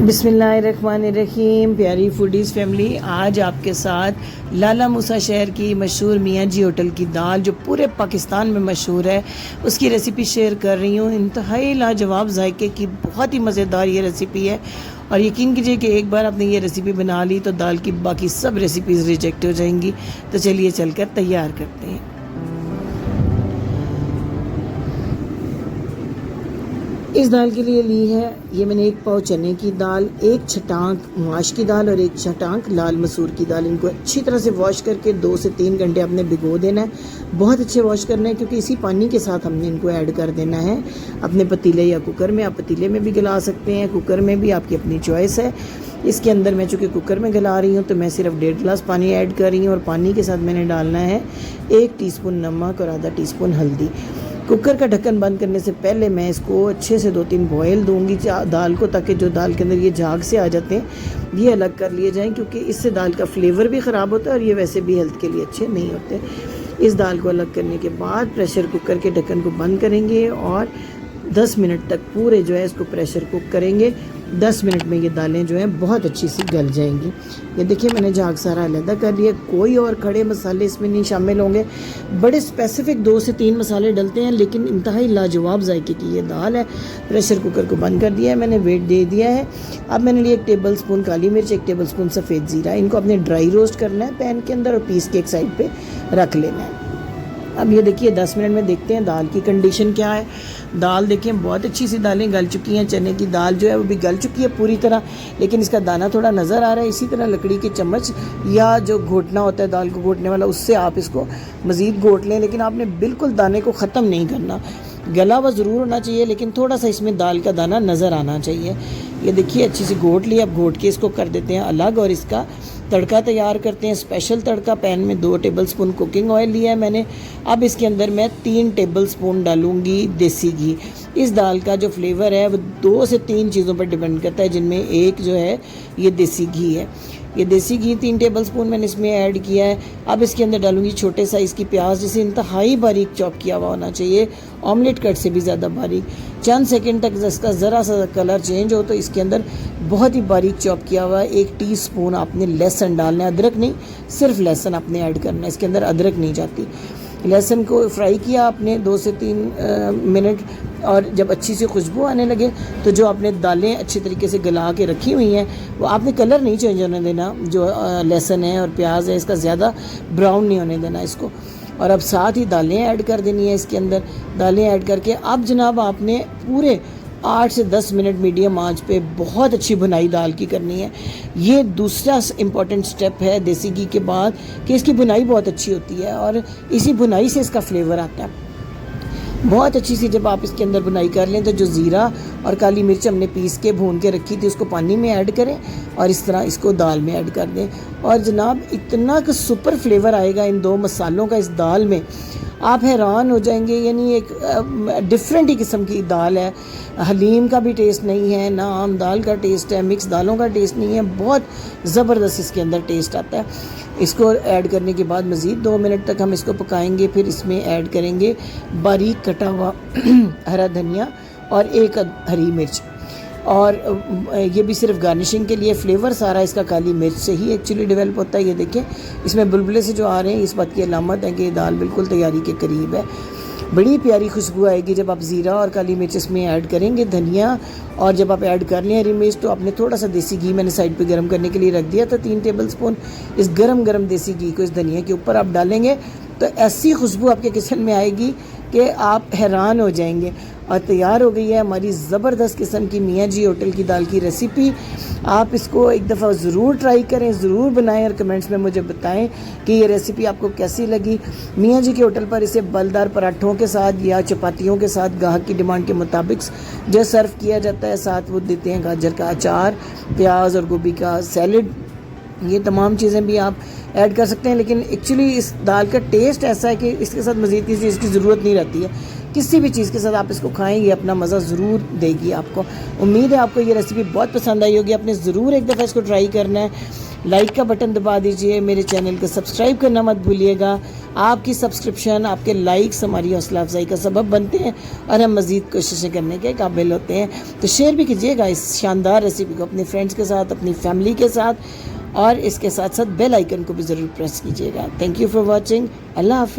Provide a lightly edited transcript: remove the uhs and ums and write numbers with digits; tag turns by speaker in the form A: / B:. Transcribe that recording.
A: बिस्मिल्लाहिर्रहमानिर्रहीम। प्यारी foodies family, आज आपके साथ लाला मूसा शहर की मशहूर मियाँ जी होटल की दाल जो पूरे पाकिस्तान में मशहूर है उसकी रेसिपी शेयर कर रही हूँ। इंतहाई लाजवाब जायके की बहुत ही मज़ेदार ये रेसिपी है और यकीन कीजिए कि एक बार आपने ये रेसिपी बना ली तो दाल की बाकी सब रेसिपीज़ रिजेक्ट हो जाएंगी। तो चलिए चलकर तैयार करते हैं। इस दाल के लिए ली है ये मैंने 1 पाव चने की दाल, 1 छटांक माश की दाल और 1 छटांक लाल मसूर की दाल। इनको अच्छी तरह से वॉश करके 2 से 3 घंटे आपने भिगो देना है। बहुत अच्छे वॉश करना है क्योंकि इसी पानी के साथ हमने इनको ऐड कर देना है अपने पतीले या कुकर में। आप पतीले में भी गला सकते हैं, कुकर में भी, आपकी अपनी चॉइस है। इसके अंदर मैं चूँकि कुकर में गला रही हूँ तो मैं सिर्फ 1.5 गिलास पानी ऐड कर रही हूँ और पानी के साथ मैंने डालना है 1 टीस्पून नमक और आधा टीस्पून हल्दी। कुकर का ढक्कन बंद करने से पहले मैं इसको अच्छे से 2-3 बॉयल दूंगी दाल को, ताकि जो दाल के अंदर ये झाग से आ जाते हैं ये अलग कर लिए जाएं, क्योंकि इससे दाल का फ्लेवर भी ख़राब होता है और ये वैसे भी हेल्थ के लिए अच्छे नहीं होते। इस दाल को अलग करने के बाद प्रेशर कुकर के ढक्कन को बंद करेंगे और 10 मिनट तक पूरे जो है इसको प्रेशर कुक करेंगे। 10 मिनट में ये दालें जो हैं बहुत अच्छी सी गल जाएंगी। ये देखिए मैंने झाग सारा अलग कर लिया। कोई और खड़े मसाले इसमें नहीं शामिल होंगे। बड़े स्पेसिफिक 2 से 3 मसाले डलते हैं, लेकिन इंतहाई लाजवाब जायके की ये दाल है। प्रेशर कुकर को बंद कर दिया है मैंने, वेट दे दिया है। अब मैंने लिए 1 टेबल स्पून काली मिर्च, 1 टेबल स्पून सफ़ेद ज़ीरा। इनको अपने ड्राई रोस्ट करना है पैन के अंदर और पीस के एक साइड पर रख लेना है। अब ये देखिए 10 मिनट में देखते हैं दाल की कंडीशन क्या है। दाल देखें बहुत अच्छी सी दालें गल चुकी हैं। चने की दाल जो है वो भी गल चुकी है पूरी तरह, लेकिन इसका दाना थोड़ा नज़र आ रहा है। इसी तरह लकड़ी के चम्मच या जो घोटना होता है दाल को घोटने वाला, उससे आप इसको मज़ीद घोट लें, लेकिन आपने बिल्कुल दाने को ख़त्म नहीं करना। गला हुआ ज़रूर होना चाहिए, लेकिन थोड़ा सा इसमें दाल का दाना नज़र आना चाहिए। ये देखिए अच्छी सी घोट ली। अब घोट के इसको कर देते हैं अलग और इसका तड़का तैयार करते हैं। स्पेशल तड़का पैन में 2 टेबल स्पून कुकिंग ऑयल लिया है मैंने। अब इसके अंदर मैं 3 टेबल स्पून डालूंगी देसी घी। इस दाल का जो फ्लेवर है वो 2 से 3 चीज़ों पर डिपेंड करता है, जिनमें एक जो है ये देसी घी है। ये देसी घी 3 टेबल स्पून मैंने इसमें ऐड किया है। अब इसके अंदर डालूंगी छोटे साइज़ की प्याज, जिसे इंतहाई बारीक चॉप किया हुआ होना चाहिए, ऑमलेट कट से भी ज़्यादा बारीक। चंद सेकंड तक इसका ज़रा सा कलर चेंज हो तो इसके अंदर बहुत ही बारीक चॉप किया हुआ 1 टीस्पून आपने लहसुन डालना है। अदरक नहीं, सिर्फ लहसुन आपने ऐड करना है, इसके अंदर अदरक नहीं जाती। लहसुन को फ्राई किया आपने 2 से 3 मिनट, और जब अच्छी सी खुशबू आने लगे तो जो आपने दालें अच्छी तरीके से गला के रखी हुई हैं वो आपने कलर नहीं चेंज होने देना। जो लहसुन है और प्याज है इसका ज़्यादा ब्राउन नहीं होने देना इसको। और अब साथ ही दालें ऐड कर देनी है इसके अंदर। दालें ऐड करके अब जनाब आपने पूरे 8 से 10 मिनट मीडियम आंच पे बहुत अच्छी भुनाई दाल की करनी है। ये दूसरा इम्पॉर्टेंट स्टेप है देसी घी के बाद कि इसकी भुनाई बहुत अच्छी होती है और इसी भुनाई से इसका फ्लेवर आता है। बहुत अच्छी सी जब आप इसके अंदर बुनाई कर लें तो जो ज़ीरा और काली मिर्च हमने पीस के भून के रखी थी उसको पानी में ऐड करें और इस तरह इसको दाल में ऐड कर दें। और जनाब इतना कि सुपर फ्लेवर आएगा इन 2 मसालों का इस दाल में, आप हैरान हो जाएंगे। यानी एक डिफरेंट ही किस्म की दाल है। हलीम का भी टेस्ट नहीं है, ना आम दाल का टेस्ट है, मिक्स दालों का टेस्ट नहीं है। बहुत ज़बरदस्त इसके अंदर टेस्ट आता है। इसको ऐड करने के बाद मज़ीद 2 मिनट तक हम इसको पकाएंगे। फिर इसमें ऐड करेंगे बारीक कटा हुआ हरा धनिया और 1 हरी मिर्च, और ये भी सिर्फ गार्निशिंग के लिए। फ्लेवर सारा इसका काली मिर्च से ही एक्चुअली डेवलप होता है। ये देखें इसमें बुलबुले से जो आ रहे हैं, इस बात की अलामत है कि ये दाल बिल्कुल तैयारी के करीब है। बड़ी प्यारी खुशबू आएगी जब आप ज़ीरा और काली मिर्च इसमें ऐड करेंगे, धनिया। और जब आप ऐड कर लें हरी मिर्च तो आपने थोड़ा सा देसी घी मैंने साइड पे गर्म करने के लिए रख दिया था 3 टेबल स्पून। इस गरम देसी घी को इस धनिया के ऊपर आप डालेंगे तो ऐसी खुशबू आपके किचन में आएगी कि आप हैरान हो जाएंगे। और तैयार हो गई है हमारी ज़बरदस्त किस्म की मियाँ जी होटल की दाल की रेसिपी। आप इसको एक दफ़ा ज़रूर ट्राई करें, ज़रूर बनाएं और कमेंट्स में मुझे बताएं कि ये रेसिपी आपको कैसी लगी। मियाँ जी के होटल पर इसे बलदार पराठों के साथ या चपातियों के साथ ग्राहक की डिमांड के मुताबिक जो सर्व किया जाता है, साथ वो देते हैं गाजर का अचार, प्याज और गोभी का सैलड। ये तमाम चीज़ें भी आप ऐड कर सकते हैं, लेकिन एक्चुअली इस दाल का टेस्ट ऐसा है कि इसके साथ मज़ीद किसी चीज़ की ज़रूरत नहीं रहती है। किसी भी चीज़ के साथ आप इसको खाएंगे अपना मज़ा ज़रूर देगी आपको। उम्मीद है आपको ये रेसिपी बहुत पसंद आई होगी। आपने ज़रूर एक दफ़ा इसको ट्राई करना है। लाइक का बटन दबा दीजिए, मेरे चैनल को सब्सक्राइब करना मत भूलिएगा। आपकी सब्सक्रिप्शन, आपके लाइक्स हमारी हौसला अफजाई का सबब बनते हैं और हम मज़ीद कोशिशें करने के काबिल होते हैं। तो शेयर भी कीजिएगा इस शानदार रेसिपी को अपने फ्रेंड्स के साथ, अपनी फैमिली के साथ, और इसके साथ साथ बेल आइकन को भी ज़रूर प्रेस कीजिएगा। Thank you for watching. अल्लाह हाफ़िज़।